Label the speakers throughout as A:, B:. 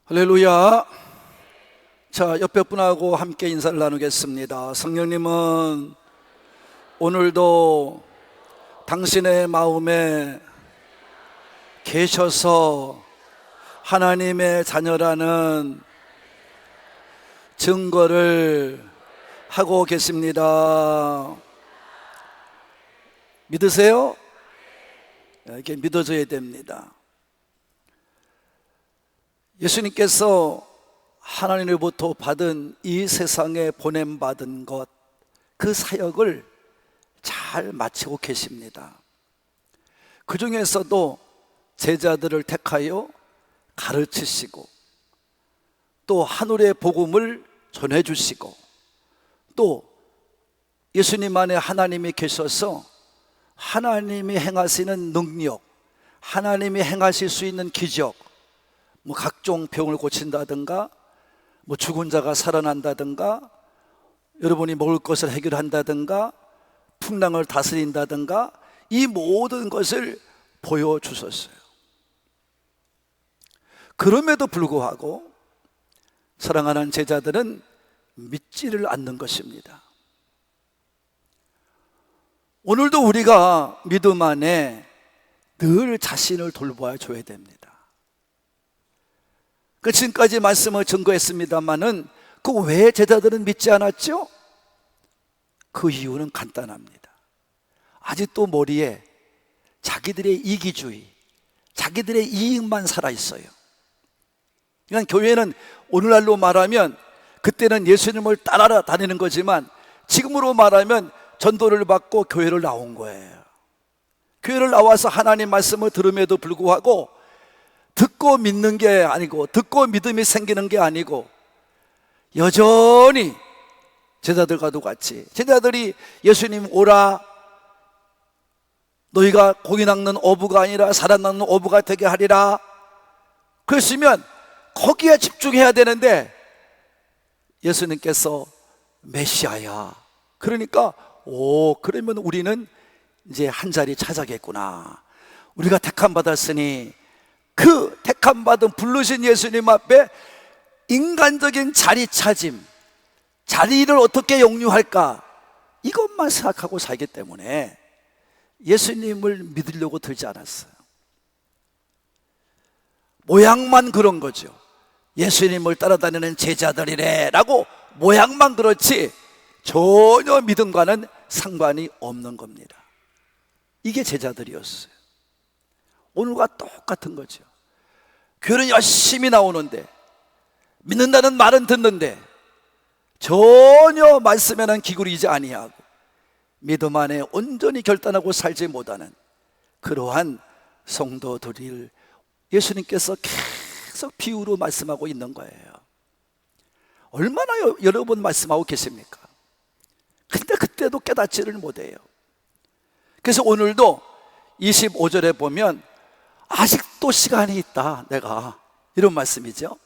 A: 할렐루야. 자, 옆에 분하고 함께 인사를 나누겠습니다. 성령님은 오늘도 당신의 마음에 계셔서 하나님의 자녀라는 증거를 하고 계십니다. 믿으세요? 이렇게 믿어줘야 됩니다. 예수님께서 하나님으로부터 받은 이 세상에 보냄받은 것, 그 사역을 잘 마치고 계십니다. 그 중에서도 제자들을 택하여 가르치시고, 또 하늘의 복음을 전해주시고, 또 예수님 안에 하나님이 계셔서 하나님이 행하시는 능력, 하나님이 행하실 수 있는 기적, 각종 병을 고친다든가, 죽은 자가 살아난다든가, 여러분이 먹을 것을 해결한다든가, 풍랑을 다스린다든가, 이 모든 것을 보여주셨어요. 그럼에도 불구하고 사랑하는 제자들은 믿지를 않는 것입니다. 오늘도 우리가 믿음 안에 늘 자신을 돌보아 줘야 됩니다. 지금까지 말씀을 증거했습니다마는 그 왜 제자들은 믿지 않았죠? 그 이유는 간단합니다. 아직도 머리에 자기들의 이기주의, 자기들의 이익만 살아있어요. 그러니까 교회는 오늘날로 말하면, 그때는 예수님을 따라다니는 거지만 지금으로 말하면 전도를 받고 교회를 나온 거예요. 교회를 나와서 하나님 말씀을 들음에도 불구하고 듣고 믿는 게 아니고, 듣고 믿음이 생기는 게 아니고, 여전히 제자들과도 같이, 제자들이 예수님 오라, 너희가 고기 낚는 어부가 아니라 사람 낚는 어부가 되게 하리라, 그랬으면 거기에 집중해야 되는데 예수님께서 메시아야, 그러니까 그러면 우리는 이제 한 자리 찾아겠구나, 우리가 택함 받았으니 그 택함 받은 부르신 예수님 앞에 인간적인 자리 차짐, 자리를 어떻게 영유할까, 이것만 생각하고 살기 때문에 예수님을 믿으려고 들지 않았어요. 모양만 그런 거죠. 예수님을 따라다니는 제자들이래 라고 모양만 그렇지 전혀 믿음과는 상관이 없는 겁니다. 이게 제자들이었어요. 오늘과 똑같은 거죠. 교회는 열심히 나오는데, 믿는다는 말은 듣는데 전혀 말씀에는 기울이지 아니하고 믿음 안에 온전히 결단하고 살지 못하는 그러한 성도들을 예수님께서 계속 비유로 말씀하고 있는 거예요. 얼마나 여러 번 말씀하고 계십니까? 근데 그때도 깨닫지를 못해요. 그래서 오늘도 25절에 보면 아직도 시간이 있다, 내가, 이런 말씀이죠.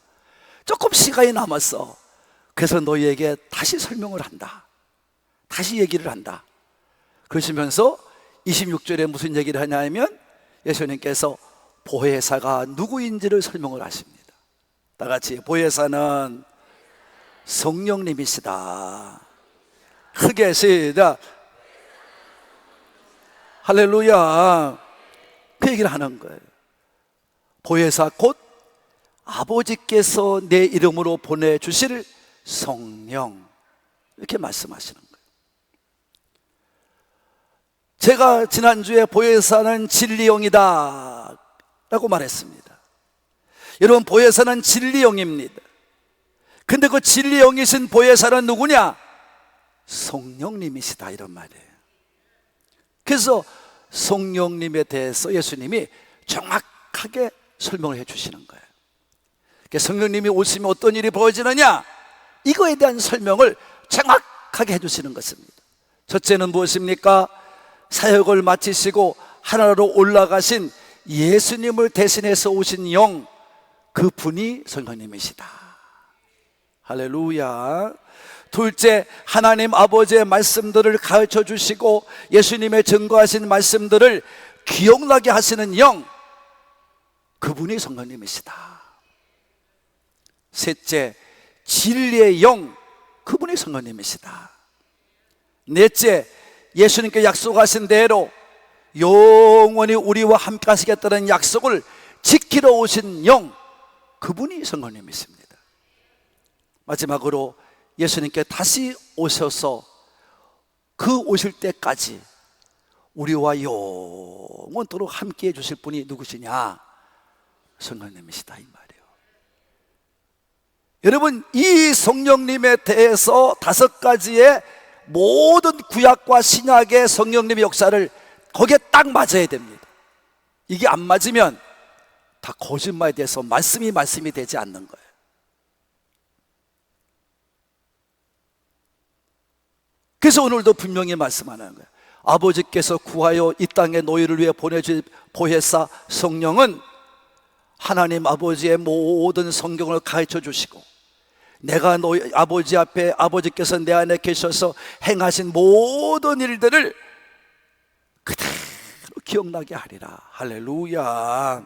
A: 조금 시간이 남았어. 그래서 너희에게 다시 설명을 한다, 다시 얘기를 한다. 그러시면서 26절에 무슨 얘기를 하냐면 예수님께서 보혜사가 누구인지를 설명을 하십니다. 다 같이, 보혜사는 성령님이시다. 크게 시작. 할렐루야. 그 얘기를 하는 거예요. 보혜사 곧 아버지께서 내 이름으로 보내주실 성령, 이렇게 말씀하시는 거예요. 제가 지난주에 보혜사는 진리영이다 라고 말했습니다. 여러분, 보혜사는 진리영입니다. 근데 그 진리영이신 보혜사는 누구냐? 성령님이시다, 이런 말이에요. 그래서 성령님에 대해서 예수님이 정확하게 설명을 해 주시는 거예요. 성령님이 오시면 어떤 일이 벌어지느냐, 이거에 대한 설명을 정확하게 해 주시는 것입니다. 첫째는 무엇입니까? 사역을 마치시고 하나로 올라가신 예수님을 대신해서 오신 영, 그분이 성령님이시다. 할렐루야. 둘째, 하나님 아버지의 말씀들을 가르쳐 주시고 예수님의 증거하신 말씀들을 기억나게 하시는 영, 그분이 성령님이시다. 셋째, 진리의 영, 그분이 성령님이시다. 넷째, 예수님께 약속하신 대로 영원히 우리와 함께 하시겠다는 약속을 지키러 오신 영, 그분이 성령님이십니다. 마지막으로 예수님께 다시 오셔서 그 오실 때까지 우리와 영원토록 함께 해주실 분이 누구시냐? 성령님이시다, 이 말이에요. 여러분, 이 성령님에 대해서 5가지의 모든 구약과 신약의 성령님의 역사를 거기에 딱 맞아야 됩니다. 이게 안 맞으면 다 거짓말에 대해서 말씀이 되지 않는 거예요. 그래서 오늘도 분명히 말씀하는 거예요. 아버지께서 구하여 이 땅에 너희를 위해 보혜사 성령은 하나님 아버지의 모든 성경을 가르쳐 주시고, 내가 너희 아버지 앞에 아버지께서 내 안에 계셔서 행하신 모든 일들을 그대로 기억나게 하리라. 할렐루야.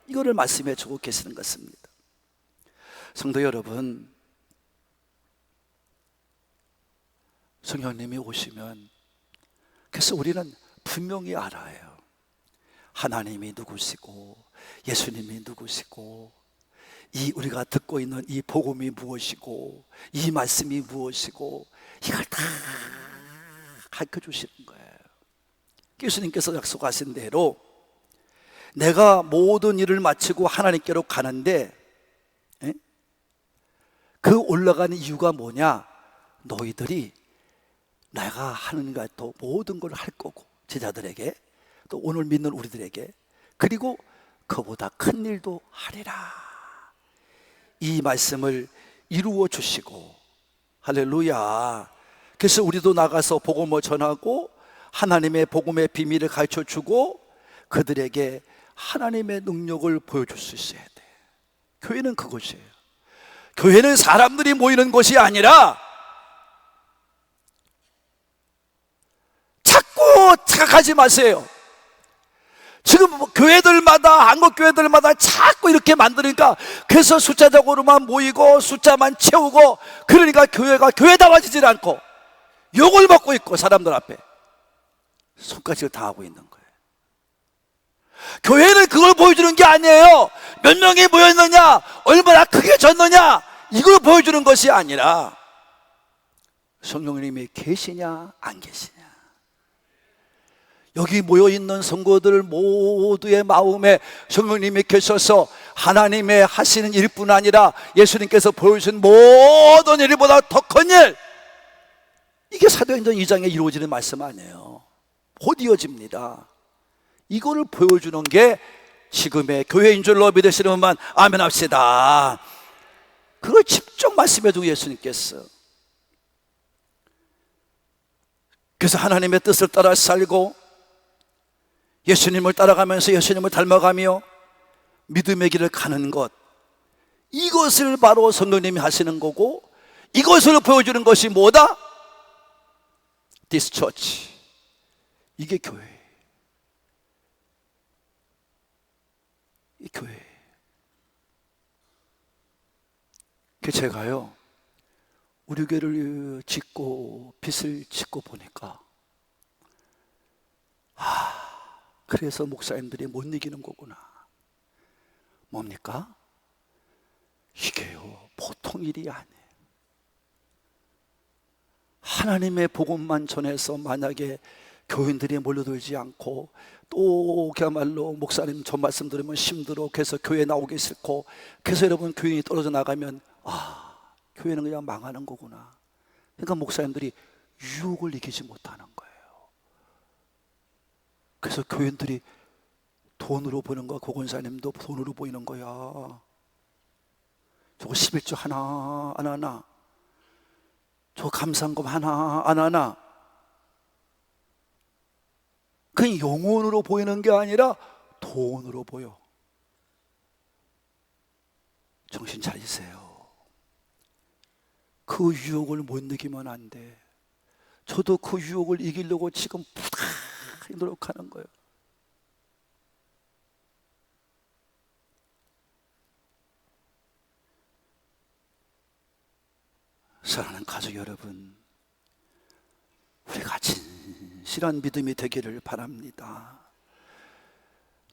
A: 이거를 말씀해 주고 계시는 것입니다. 성도 여러분, 성령님이 오시면, 그래서 우리는 분명히 알아요. 하나님이 누구시고 예수님이 누구시고, 이 우리가 듣고 있는 이 복음이 무엇이고 이 말씀이 무엇이고, 이걸 다 가르쳐 주시는 거예요. 예수님께서 약속하신 대로 내가 모든 일을 마치고 하나님께로 가는데, 그 올라가는 이유가 뭐냐? 너희들이 내가 하는 것도 모든 걸 할 거고, 제자들에게 또 오늘 믿는 우리들에게, 그리고 그보다 큰 일도 하리라. 이 말씀을 이루어 주시고, 할렐루야. 그래서 우리도 나가서 복음을 전하고 하나님의 복음의 비밀을 가르쳐 주고 그들에게 하나님의 능력을 보여줄 수 있어야 돼. 교회는 그것이에요. 교회는 사람들이 모이는 곳이 아니라, 자꾸 착각하지 마세요. 지금 교회들마다, 한국 교회들마다 자꾸 이렇게 만드니까, 그래서 숫자적으로만 모이고 숫자만 채우고, 그러니까 교회가 교회다워지질 않고 욕을 먹고 있고, 사람들 앞에 손가락을 다 하고 있는 거예요. 교회는 그걸 보여주는 게 아니에요. 몇 명이 모였느냐, 얼마나 크게 졌느냐, 이걸 보여주는 것이 아니라 성령님이 계시냐 안 계시냐, 여기 모여있는 성도들 모두의 마음에 성령님이 계셔서 하나님의 하시는 일뿐 아니라 예수님께서 보여주신 모든 일보다 더 큰 일, 이게 사도행전 2장에 이루어지는 말씀 아니에요. 곧 이어집니다. 이거를 보여주는 게 지금의 교회인 줄로 믿으시는 분만 아멘 합시다. 그걸 직접 말씀해주고 예수님께서, 그래서 하나님의 뜻을 따라 살고 예수님을 따라가면서 예수님을 닮아가며 믿음의 길을 가는 것, 이것을 바로 성령님이 하시는 거고, 이것을 보여주는 것이 뭐다? This church. 이게 교회. 이 교회. 그 제가요, 우리 교회를 짓고 빚을 짓고 보니까, 그래서 목사님들이 못 이기는 거구나. 뭡니까? 이게요, 보통 일이 아니에요. 하나님의 복음만 전해서 만약에 교인들이 몰려들지 않고, 또 그야말로 목사님 전 말씀 들으면 힘들어, 그래서 교회 나오기 싫고, 그래서 여러분 교인이 떨어져 나가면 교회는 그냥 망하는 거구나. 그러니까 목사님들이 유혹을 이기지 못하는 거예요. 그래서 교인들이 돈으로 보는 거야. 고건사님도 돈으로 보이는 거야. 저거 11조 하나 안 하나, 저 감사한금 하나 안 하나. 그냥 영혼으로 보이는 게 아니라 돈으로 보여. 정신 차리세요. 그 유혹을 못 이기면 안 돼. 저도 그 유혹을 이기려고 지금 부단히 노력하는 거예요. 사랑하는 가족 여러분, 우리가 진실한 믿음이 되기를 바랍니다.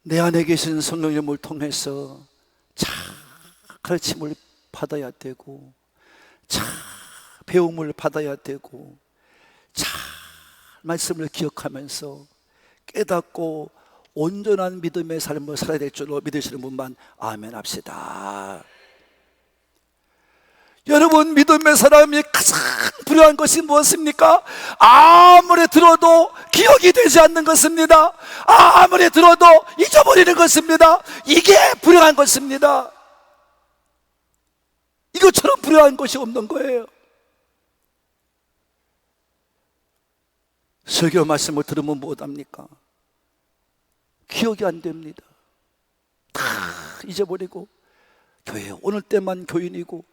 A: 내 안에 계신 성령님을 통해서 잘 가르침을 받아야 되고, 잘 배움을 받아야 되고, 잘 말씀을 기억하면서 깨닫고 온전한 믿음의 삶을 살아야 될 줄로 믿으시는 분만 아멘 합시다. 여러분, 믿음의 사람이 가장 불효한 것이 무엇입니까? 아무리 들어도 기억이 되지 않는 것입니다. 아무리 들어도 잊어버리는 것입니다. 이게 불효한 것입니다. 이것처럼 불효한 것이 없는 거예요. 설교 말씀을 들으면 뭐합니까? 기억이 안 됩니다. 다 잊어버리고 교회에 오늘 때만 교인이고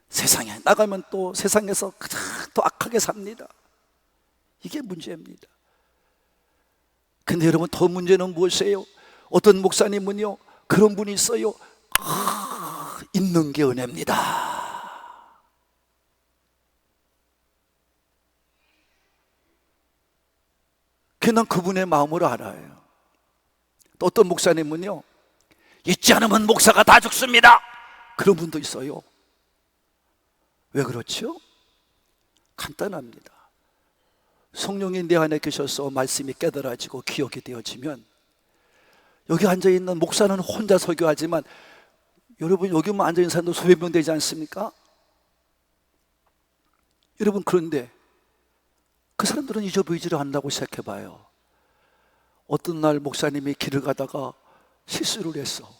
A: 세상에 나가면 또 세상에서 가장 더 악하게 삽니다. 이게 문제입니다. 근데 여러분, 더 문제는 무엇이에요? 어떤 목사님은요, 그런 분이 있어요. 있는 게 은혜입니다. 난 그분의 마음을 알아요. 또 어떤 목사님은요, 잊지 않으면 목사가 다 죽습니다. 그런 분도 있어요. 왜 그렇죠? 간단합니다. 성령이 내 안에 계셔서 말씀이 깨달아지고 기억이 되어지면, 여기 앉아있는 목사는 혼자 설교하지만 여러분, 여기만 앉아있는 사람도 수백 명 되지 않습니까? 여러분, 그런데 그 사람들은 잊어버리지를 않는다고 생각해봐요. 어떤 날 목사님이 길을 가다가 실수를 했어.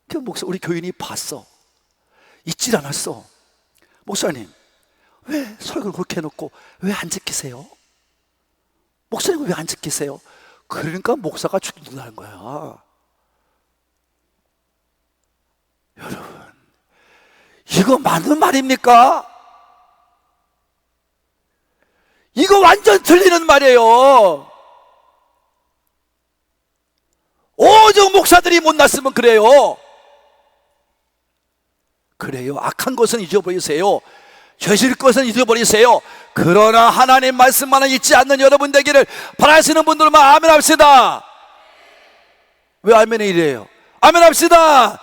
A: 그 목사, 우리 교인이 봤어. 잊질 않았어. 목사님, 왜 설교를 그렇게 해놓고 왜 안 지키세요? 목사님 왜 안 지키세요? 그러니까 목사가 죽는다는 거야. 여러분, 이거 맞는 말입니까? 이거 완전 틀리는 말이에요. 오직 목사들이 못났으면 그래요. 그래요. 악한 것은 잊어버리세요. 죄질 것은 잊어버리세요. 그러나 하나님 말씀만은 잊지 않는 여러분 되기를 바라시는 분들만 아멘 합시다. 왜 아멘이 이래요? 아멘 합시다.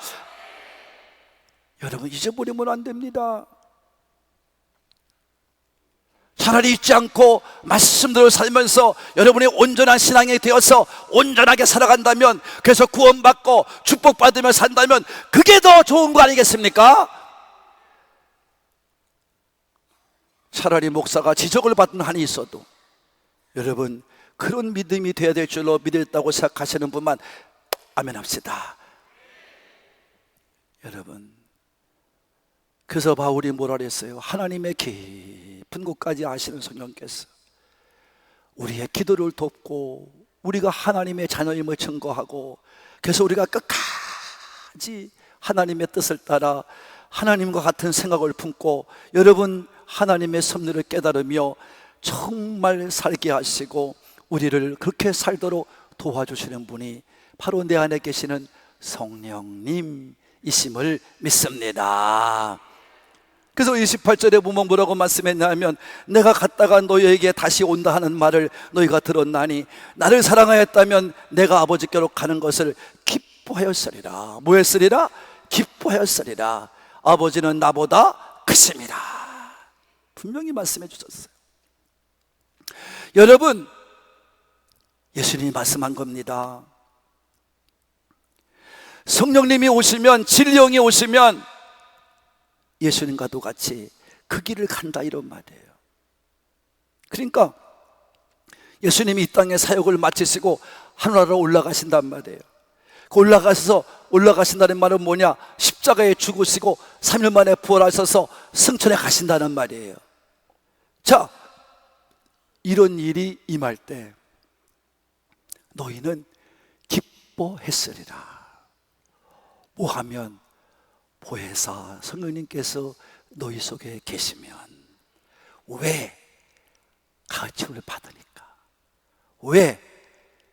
A: 여러분, 잊어버리면 안 됩니다. 차라리 잊지 않고 말씀대로 살면서 여러분이 온전한 신앙이 되어서 온전하게 살아간다면, 그래서 구원받고 축복받으며 산다면 그게 더 좋은 거 아니겠습니까? 차라리 목사가 지적을 받는 한이 있어도 여러분, 그런 믿음이 되어야 될 줄로 믿었다고 생각하시는 분만 아멘 합시다. 여러분, 그래서 바울이 뭐라 그랬어요? 하나님의 깊은 곳까지 아시는 성령께서 우리의 기도를 돕고 우리가 하나님의 자녀임을 증거하고, 그래서 우리가 끝까지 하나님의 뜻을 따라 하나님과 같은 생각을 품고 여러분, 하나님의 섭리를 깨달으며 정말 살게 하시고 우리를 그렇게 살도록 도와주시는 분이 바로 내 안에 계시는 성령님이심을 믿습니다. 그래서 28절에 보면 뭐라고 말씀했냐면, 내가 갔다가 너희에게 다시 온다 하는 말을 너희가 들었나니 나를 사랑하였다면 내가 아버지께로 가는 것을 기뻐하였으리라. 뭐 했으리라? 기뻐하였으리라. 아버지는 나보다 크십니다. 분명히 말씀해 주셨어요. 여러분, 예수님이 말씀한 겁니다. 성령님이 오시면, 진리영이 오시면 예수님과도 같이 그 길을 간다, 이런 말이에요. 그러니까 예수님이 이 땅에 사역을 마치시고 하늘나라로 올라가신단 말이에요. 그 올라가신다는 말은 뭐냐? 십자가에 죽으시고 3일 만에 부활하셔서 승천에 가신다는 말이에요. 자, 이런 일이 임할 때 너희는 기뻐했으리라. 뭐 하면? 보혜사 성령님께서 너희 속에 계시면 왜 가르침을 받으니까, 왜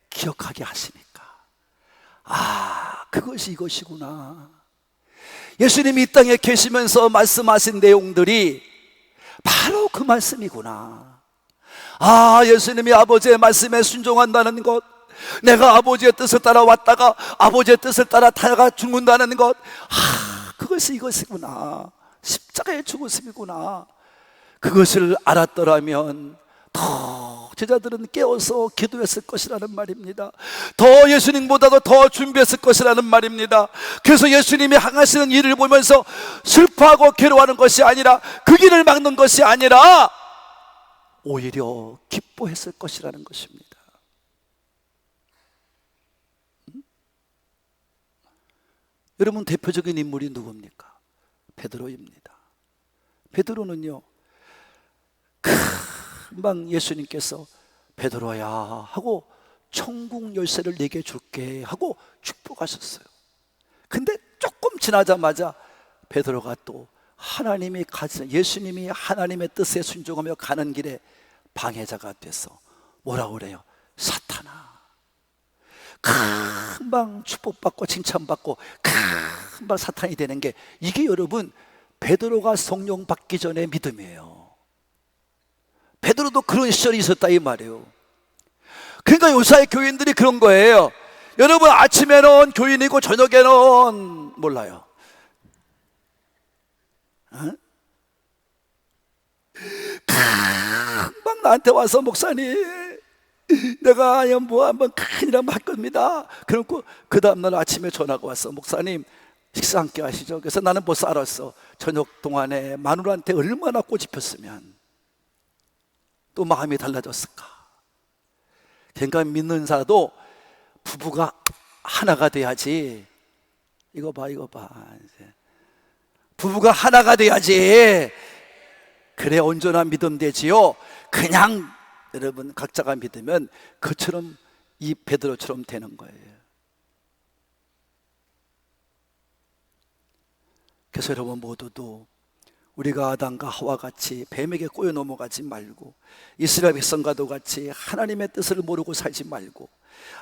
A: 기억하게 하시니까, 그것이 이것이구나. 예수님이 이 땅에 계시면서 말씀하신 내용들이 바로 그 말씀이구나. 예수님이 아버지의 말씀에 순종한다는 것, 내가 아버지의 뜻을 따라 왔다가 아버지의 뜻을 따라 다가 죽는다는 것, 그것이 이것이구나. 십자가의 죽으심이구나. 그것을 알았더라면 더 제자들은 깨어서 기도했을 것이라는 말입니다. 더 예수님보다도 더 준비했을 것이라는 말입니다. 그래서 예수님이 행하시는 일을 보면서 슬퍼하고 괴로워하는 것이 아니라, 그 길을 막는 것이 아니라 오히려 기뻐했을 것이라는 것입니다. 여러분, 대표적인 인물이 누굽니까? 베드로입니다. 베드로는요, 금방 예수님께서 베드로야 하고 천국 열쇠를 내게 줄게 하고 축복하셨어요. 근데 조금 지나자마자 베드로가 또 하나님이 가진, 예수님이 하나님의 뜻에 순종하며 가는 길에 방해자가 돼서 뭐라고 그래요? 사탄아. 금방 축복받고 칭찬받고 금방 사탄이 되는 게, 이게 여러분 베드로가 성령 받기 전의 믿음이에요. 베드로도 그런 시절이 있었다 이 말이에요. 그러니까 요사의 교인들이 그런 거예요. 여러분, 아침에는 교인이고 저녁에는 몰라요. 금방 나한테 와서 목사님, 내가 뭐 한번 큰일 한번 할 겁니다. 그러고 그 다음날 아침에 전화가 왔어. 목사님 식사 함께 하시죠. 그래서 나는 벌써 알았어. 저녁 동안에 마누라한테 얼마나 꽃이 폈으면 또 마음이 달라졌을까. 그러니까 믿는 자도 부부가 하나가 돼야지. 이거 봐 이제. 부부가 하나가 돼야지. 그래 온전한 믿음 되지요. 그냥 여러분 각자가 믿으면 그처럼 이 베드로처럼 되는 거예요. 그래서 여러분 모두도 우리가 아담과 하와 같이 뱀에게 꼬여 넘어가지 말고, 이스라엘 백성과도 같이 하나님의 뜻을 모르고 살지 말고,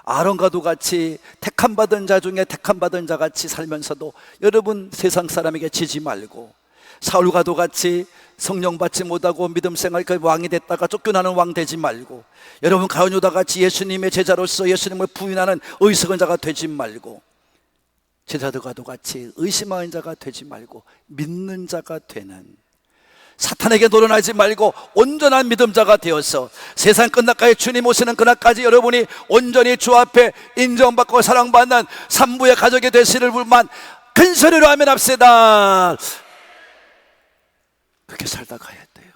A: 아론과도 같이 택함받은 자 중에 택함받은 자 같이 살면서도 여러분 세상 사람에게 지지 말고, 사울과도 같이 성령 받지 못하고 믿음 생활 왕이 됐다가 쫓겨나는 왕 되지 말고, 여러분 가룟유다 같이 예수님의 제자로서 예수님을 부인하는 어리석은 자가 되지 말고, 제자들과도 같이 의심하는 자가 되지 말고 믿는 자가 되는, 사탄에게 노련하지 말고 온전한 믿음자가 되어서 세상 끝날까지 주님 오시는 그날까지 여러분이 온전히 주 앞에 인정받고 사랑받는 산부의 가족이 되시를 불만 큰 소리로 아멘 합시다. 그렇게 살다 가야 돼요.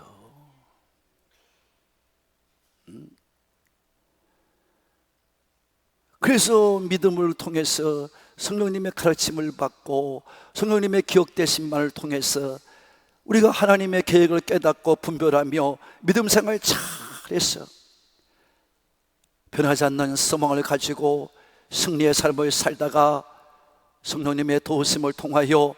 A: 그래서 믿음을 통해서 성령님의 가르침을 받고 성령님의 기억되신만을 통해서 우리가 하나님의 계획을 깨닫고 분별하며 믿음 생활 잘해서 변하지 않는 소망을 가지고 승리의 삶을 살다가 성령님의 도우심을 통하여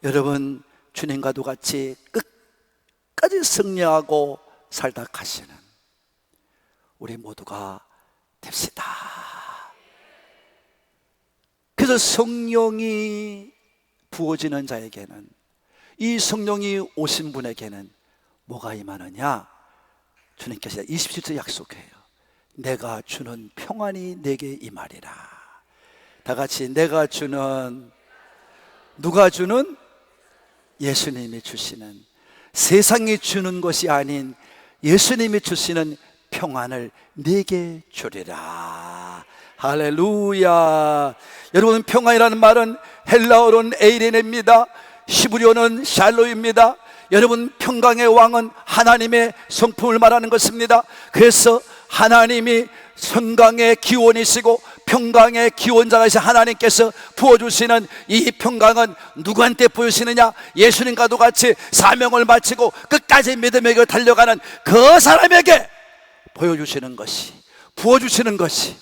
A: 여러분 주님과도 같이 끝까지 승리하고 살다 가시는 우리 모두가 됩시다. 그래서 성령이 부어지는 자에게는, 이 성령이 오신 분에게는 뭐가 임하느냐? 주님께서 27절 약속해요. 내가 주는 평안이 내게 임하리라. 다 같이 내가 주는, 누가 주는? 예수님이 주시는, 세상이 주는 것이 아닌 예수님이 주시는 평안을 내게 주리라. 할렐루야. 여러분 평안이라는 말은 헬라어로는 에이레네입니다. 히브리어는 샬로입니다. 여러분 평강의 왕은 하나님의 성품을 말하는 것입니다. 그래서 하나님이 평강의 기원이시고 평강의 기원자이신 하나님께서 부어주시는 이 평강은 누구한테 보여주시느냐? 예수님과도 같이 사명을 마치고 끝까지 믿음의 길을 달려가는 그 사람에게 보여주시는 것이, 부어주시는 것이,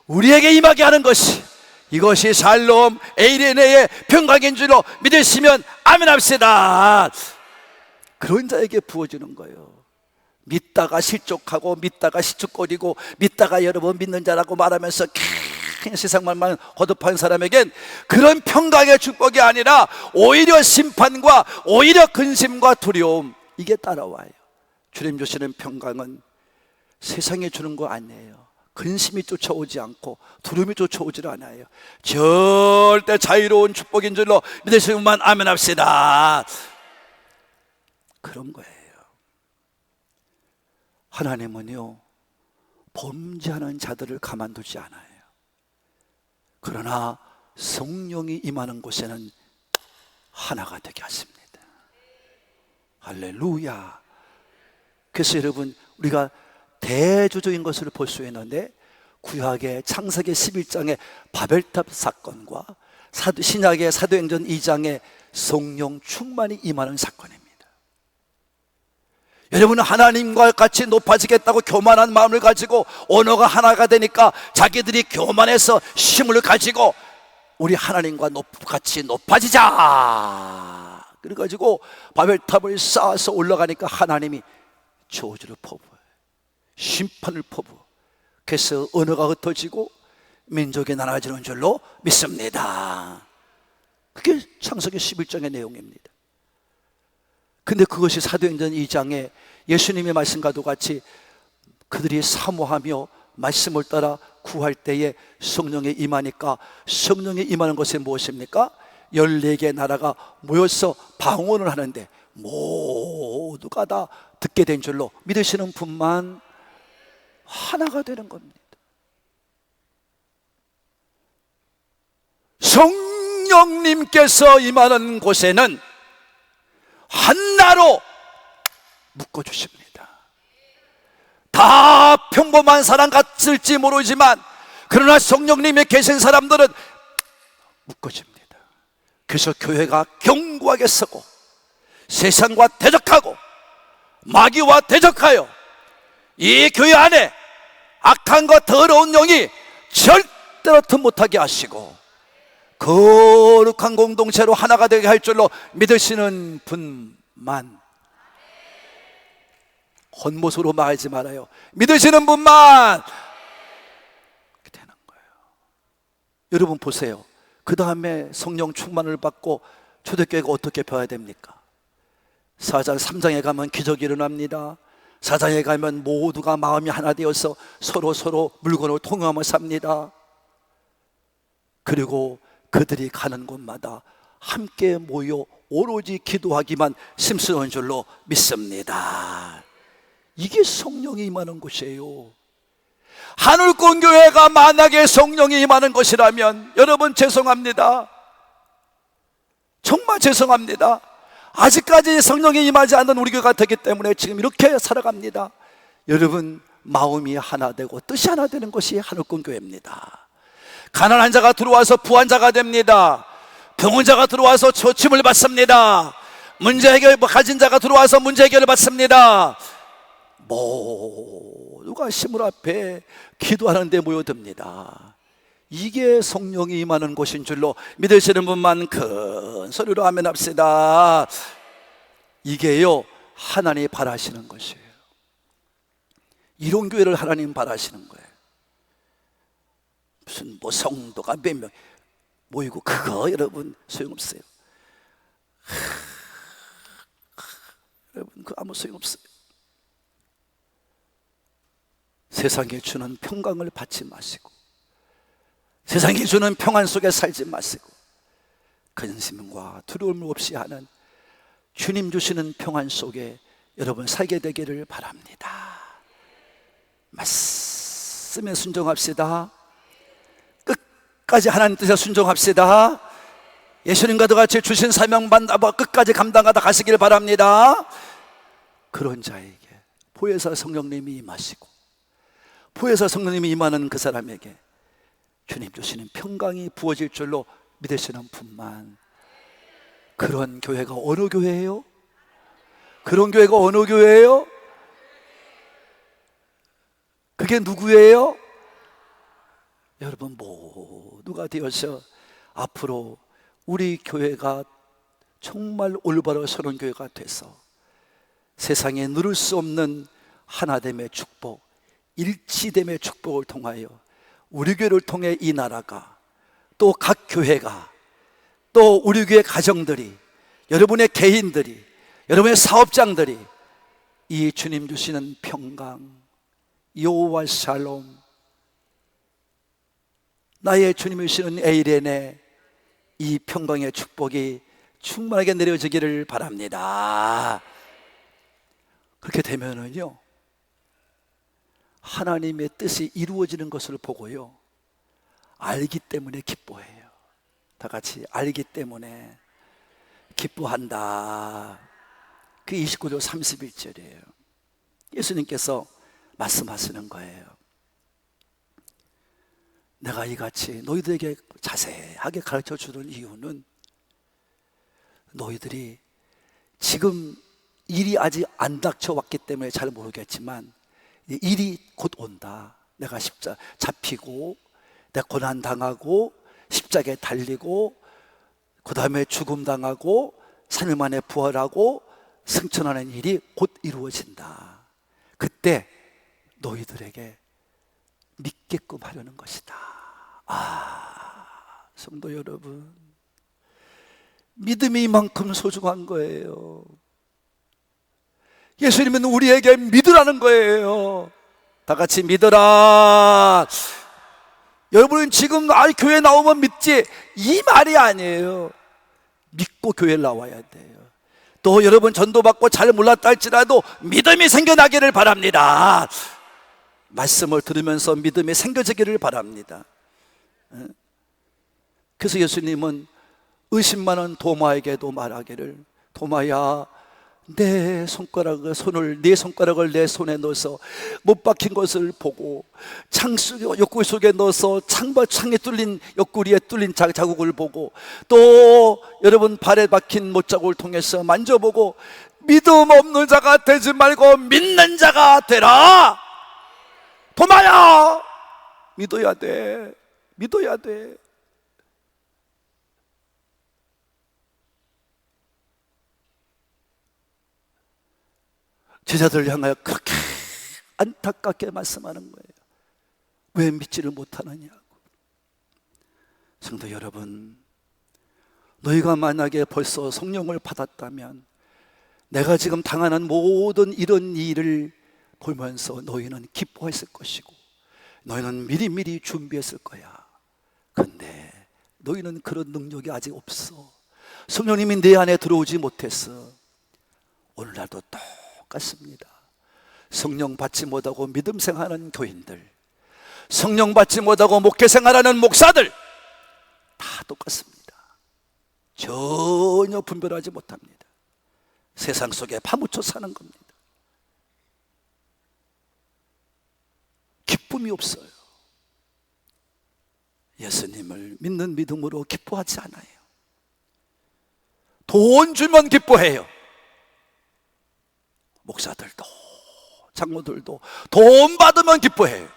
A: 우리에게 임하게 하는 것이, 이것이 샬롬 에이레네의 평강인 줄로 믿으시면 아멘 합시다. 그런 자에게 부어주는 거예요. 믿다가 실족하고 믿다가 시축거리고 믿다가 여러분 믿는 자라고 말하면서 그냥 세상 말만 거듭한 사람에겐 그런 평강의 축복이 아니라 오히려 심판과 오히려 근심과 두려움, 이게 따라와요. 주님 주시는 평강은 세상에 주는 거 아니에요. 근심이 쫓아오지 않고 두려움이 쫓아오질 않아요. 절대 자유로운 축복인 줄로 믿으시는 분만 아멘 합시다. 그런 거예요. 하나님은요, 범죄하는 자들을 가만두지 않아요. 그러나 성령이 임하는 곳에는 하나가 되게 하십니다. 할렐루야. 그래서 여러분, 우리가 대조적인 것을 볼 수 있는데, 구약의 창세기 11장의 바벨탑 사건과 신약의 사도행전 2장의 성령 충만이 임하는 사건입니다. 여러분은 하나님과 같이 높아지겠다고 교만한 마음을 가지고 언어가 하나가 되니까 자기들이 교만해서 힘을 가지고 우리 하나님과 같이 높아지자, 그래가지고 바벨탑을 쌓아서 올라가니까 하나님이 저주를 퍼부어요. 심판을 퍼부어. 그래서 언어가 흩어지고 민족이 나눠지는 줄로 믿습니다. 그게 창세기 11장의 내용입니다. 근데 그것이 사도행전 2장에 예수님의 말씀과도 같이 그들이 사모하며 말씀을 따라 구할 때에 성령이 임하니까, 성령이 임하는 것이 무엇입니까? 14개의 나라가 모여서 방언을 하는데 모두가 다 듣게 된 줄로 믿으시는 분만 하나가 되는 겁니다. 성령님께서 임하는 곳에는 한나로 묶어주십니다. 다 평범한 사람 같을지 모르지만 그러나 성령님이 계신 사람들은 묶어집니다. 그래서 교회가 견고하게 서고 세상과 대적하고 마귀와 대적하여 이 교회 안에 악한 것 더러운 영이 절대로 틈 못하게 하시고 거룩한 공동체로 하나가 되게 할 줄로 믿으시는 분만, 겉모습으로 말하지 말아요. 믿으시는 분만 되는 거예요. 여러분 보세요. 그 다음에 성령 충만을 받고 초대교회가 어떻게 펴야 됩니까? 4장 3장에 가면 기적이 일어납니다. 4장에 가면 모두가 마음이 하나 되어서 서로 물건을 통용하며 삽니다. 그리고 그들이 가는 곳마다 함께 모여 오로지 기도하기만 심쓰는 줄로 믿습니다. 이게 성령이 임하는 곳이에요. 하늘권교회가 만약에 성령이 임하는 것이라면 여러분 죄송합니다. 정말 죄송합니다. 아직까지 성령이 임하지 않는 우리 교회가 되기 때문에 지금 이렇게 살아갑니다. 여러분 마음이 하나 되고 뜻이 하나 되는 것이 하늘권교회입니다. 가난한 자가 들어와서 부한 자가 됩니다. 병원 자가 들어와서 조침을 받습니다. 문제 해결 가진 자가 들어와서 문제 해결을 받습니다. 모두가 시물 앞에 기도하는 데 모여듭니다. 이게 성령이 임하는 곳인 줄로 믿으시는 분만 큰 소리로 아멘 합시다. 이게요 하나님이 바라시는 것이에요. 이런 교회를 하나님 바라시는 거예요. 무슨 뭐 성도가 몇 명 모이고 그거 여러분 소용없어요. 여러분 그거 아무 소용없어요. 세상에 주는 평강을 받지 마시고 세상에 주는 평안 속에 살지 마시고 근심과 두려움 없이 하는 주님 주시는 평안 속에 여러분 살게 되기를 바랍니다. 말씀에 순종합시다. 끝까지 하나님 뜻에 순종합시다. 예수님과도 같이 주신 사명 받아 끝까지 감당하다 가시길 바랍니다. 그런 자에게 보혜사 성령님이 임하시고 보혜사 성령님이 임하는 그 사람에게 주님 주시는 평강이 부어질 줄로 믿으시는 분만. 그런 교회가 어느 교회예요? 그런 교회가 어느 교회예요? 그게 누구예요? 여러분 모두가 되어서 앞으로 우리 교회가 정말 올바로 서는 교회가 돼서 세상에 누릴 수 없는 하나됨의 축복, 일치됨의 축복을 통하여 우리 교회를 통해 이 나라가, 또 각 교회가, 또 우리 교회 가정들이, 여러분의 개인들이, 여러분의 사업장들이 이 주님 주시는 평강, 여호와 샬롬, 나의 주님이 주시는 에이레네, 이 평강의 축복이 충만하게 내려지기를 바랍니다. 그렇게 되면은요, 하나님의 뜻이 이루어지는 것을 보고요, 알기 때문에 기뻐해요. 다 같이 알기 때문에 기뻐한다. 그 29절 31절이에요. 예수님께서 말씀하시는 거예요. 내가 이같이 너희들에게 자세하게 가르쳐 주는 이유는 너희들이 지금 일이 아직 안 닥쳐왔기 때문에 잘 모르겠지만 일이 곧 온다. 내가 십자 잡히고 내가 고난당하고 십자가에 달리고 그 다음에 죽음당하고 3일 만에 부활하고 승천하는 일이 곧 이루어진다. 그때 너희들에게 믿게끔 하려는 것이다. 성도 여러분, 믿음이 이만큼 소중한 거예요. 예수님은 우리에게 믿으라는 거예요. 다 같이 믿어라. 여러분은 지금 교회 나오면 믿지, 이 말이 아니에요. 믿고 교회에 나와야 돼요. 또 여러분 전도받고 잘 몰랐다 할지라도 믿음이 생겨나기를 바랍니다. 말씀을 들으면서 믿음이 생겨지기를 바랍니다. 그래서 예수님은 의심 많은 도마에게도 말하기를, 도마야, 내 손가락을 내 손에 넣어서 못 박힌 것을 보고 옆구리 속에 넣어서 창에 뚫린 옆구리에 뚫린 자국을 보고 또 여러분 발에 박힌 못자국을 통해서 만져보고 믿음 없는 자가 되지 말고 믿는 자가 되라. 도마야, 믿어야 돼. 믿어야 돼. 제자들을 향하여 그렇게 안타깝게 말씀하는 거예요. 왜 믿지를 못하느냐고. 성도 여러분, 너희가 만약에 벌써 성령을 받았다면 내가 지금 당하는 모든 이런 일을 보면서 너희는 기뻐했을 것이고 너희는 미리미리 준비했을 거야. 근데 너희는 그런 능력이 아직 없어. 성령님이 내 안에 들어오지 못했어. 오늘날도 똑같습니다. 성령 받지 못하고 믿음 생활하는 교인들, 성령 받지 못하고 목회 생활하는 목사들 다 똑같습니다. 전혀 분별하지 못합니다. 세상 속에 파묻혀 사는 겁니다. 기쁨이 없어요. 예수님을 믿는 믿음으로 기뻐하지 않아요. 돈 주면 기뻐해요. 목사들도 장로들도 돈 받으면 기뻐해요.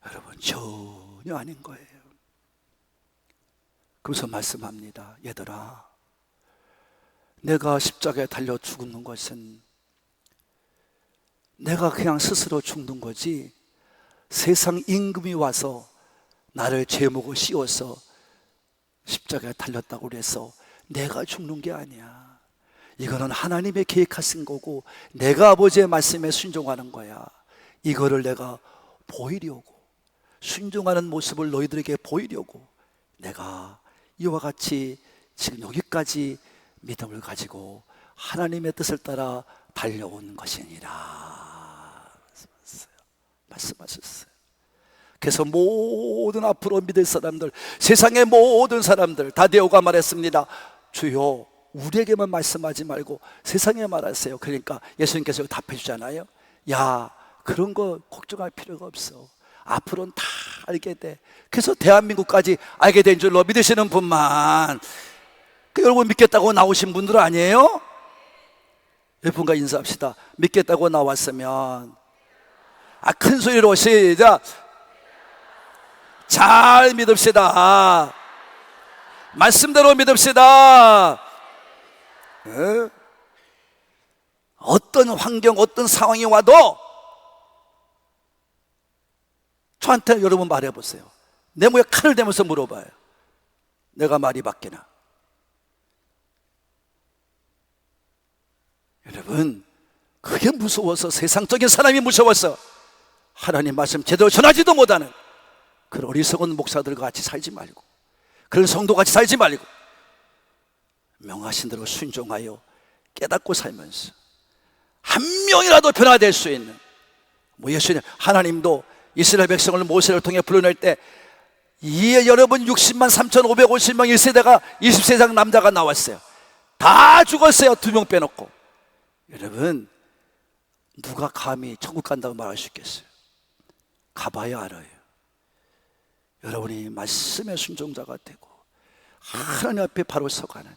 A: 여러분, 전혀 아닌 거예요. 그래서 말씀합니다. 얘들아, 내가 십자가에 달려 죽는 것은 내가 그냥 스스로 죽는 거지, 세상 임금이 와서 나를 제목을 씌워서 십자가에 달렸다고 그래서 내가 죽는 게 아니야. 이거는 하나님의 계획하신 거고 내가 아버지의 말씀에 순종하는 거야. 이거를 내가 보이려고, 순종하는 모습을 너희들에게 보이려고 내가 이와 같이 지금 여기까지 믿음을 가지고 하나님의 뜻을 따라 달려온 것이니라 말씀하셨어요. 그래서 모든 앞으로 믿을 사람들, 세상의 모든 사람들 다데오가 말했습니다. 주여, 우리에게만 말씀하지 말고 세상에 말하세요. 그러니까 예수님께서 답해 주잖아요. 야, 그런 거 걱정할 필요가 없어. 앞으로는 다 알게 돼. 그래서 대한민국까지 알게 된 줄로 믿으시는 분만, 여러분 믿겠다고 나오신 분들 아니에요? 여러분과 인사합시다. 믿겠다고 나왔으면 큰 소리로 시작. 잘 믿읍시다. 말씀대로 믿읍시다. 에? 어떤 환경, 어떤 상황이 와도 저한테 여러분 말해보세요. 내 목에 칼을 대면서 물어봐요. 내가 말이 바뀌나? 여러분, 그게 무서워서, 세상적인 사람이 무서워서 하나님 말씀 제대로 전하지도 못하는 그런 어리석은 목사들과 같이 살지 말고, 그런 성도 같이 살지 말고, 명하신 대로 순종하여 깨닫고 살면서 한 명이라도 변화될 수 있는, 예수님, 하나님도 이스라엘 백성을 모세를 통해 불러낼 때 여러분 60만 3,550명 1세대가 20세상 남자가 나왔어요. 다 죽었어요. 2명 빼놓고. 여러분, 누가 감히 천국 간다고 말할 수 있겠어요? 가봐야 알아요. 여러분이 말씀의 순종자가 되고 하나님 앞에 바로 서가는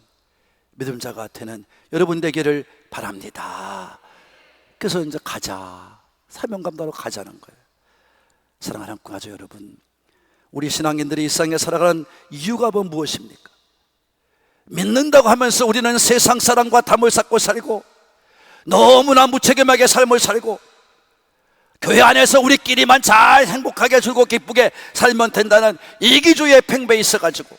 A: 믿음자가 되는 여러분 되기를 바랍니다. 그래서 이제 가자, 사명감다로 가자는 거예요. 사랑하는 가족 여러분, 우리 신앙인들이 이 세상에 살아가는 이유가 무엇입니까? 믿는다고 하면서 우리는 세상 사람과 담을 쌓고 살고 너무나 무책임하게 삶을 살고 교회 안에서 우리끼리만 잘 행복하게 즐겁고 기쁘게 살면 된다는 이기주의의 팽배에 있어가지고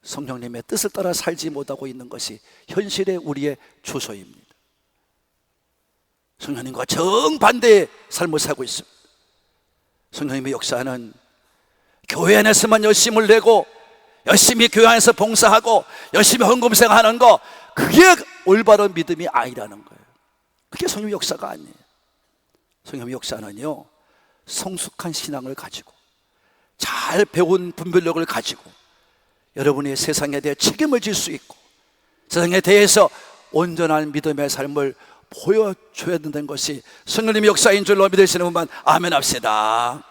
A: 성령님의 뜻을 따라 살지 못하고 있는 것이 현실의 우리의 주소입니다. 성령님과 정반대의 삶을 살고 있습니다. 성령님의 역사는 교회 안에서만 열심을 내고 열심히 교회 안에서 봉사하고 열심히 헌금생하는 거, 그게 올바른 믿음이 아니라는 거예요. 그게 성령의 역사가 아니에요. 성령의 역사는요, 성숙한 신앙을 가지고 잘 배운 분별력을 가지고 여러분이 세상에 대해 책임을 질 수 있고 세상에 대해서 온전한 믿음의 삶을 보여줘야 된다는 것이 성령님의 역사인 줄로 믿으시는 분만 아멘 합시다.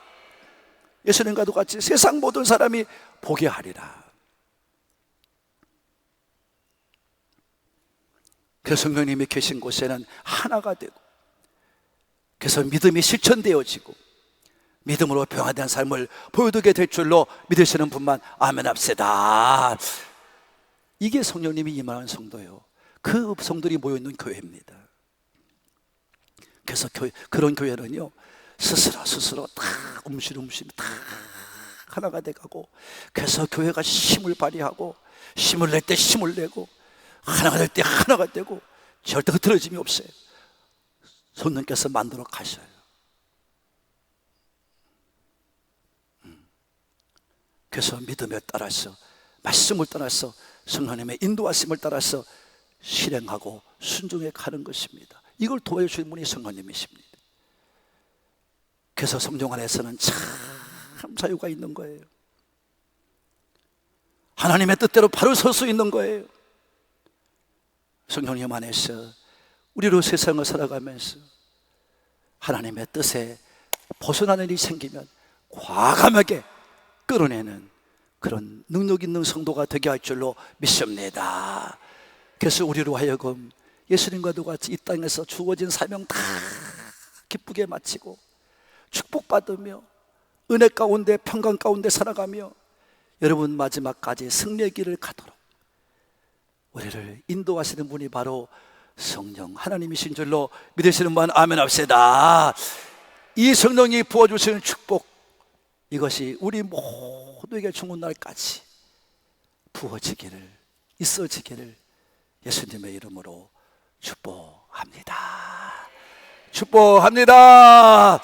A: 예수님과도 같이 세상 모든 사람이 보게 하리라. 그래서 성령님이 계신 곳에는 하나가 되고, 그래서 믿음이 실천되어지고 믿음으로 변화된 삶을 보여주게 될 줄로 믿으시는 분만 아멘 합시다. 이게 성령님이 임하는 성도예요. 그 성들이 모여있는 교회입니다. 그래서 그런 교회는요, 스스로 다 움실움실 다 하나가 돼가고, 그래서 교회가 힘을 발휘하고 힘을 낼 때 힘을 내고 하나가 될 때 하나가 되고 절대 흐트러짐이 없어요. 성령께서 만들어 가셔요. 그래서 믿음에 따라서, 말씀을 따라서, 성령님의 인도하심을 따라서 실행하고 순종해 가는 것입니다. 이걸 도와주시는 분이 성령님이십니다. 그래서 성령 안에서는 참 자유가 있는 거예요. 하나님의 뜻대로 바로 설 수 있는 거예요. 성령님 안에서 우리로 세상을 살아가면서 하나님의 뜻에 벗어나는 일이 생기면 과감하게 끌어내는 그런 능력 있는 성도가 되게 할 줄로 믿습니다. 그래서 우리로 하여금 예수님과도 같이 이 땅에서 주어진 사명 다 기쁘게 마치고 축복받으며 은혜 가운데 평강 가운데 살아가며 여러분 마지막까지 승리의 길을 가도록 우리를 인도하시는 분이 바로 성령 하나님이신 줄로 믿으시는 분 아멘 합시다. 이 성령이 부어주시는 축복, 이것이 우리 모두에게 죽는 날까지 부어지기를, 있어지기를 예수님의 이름으로 축복합니다. 축복합니다.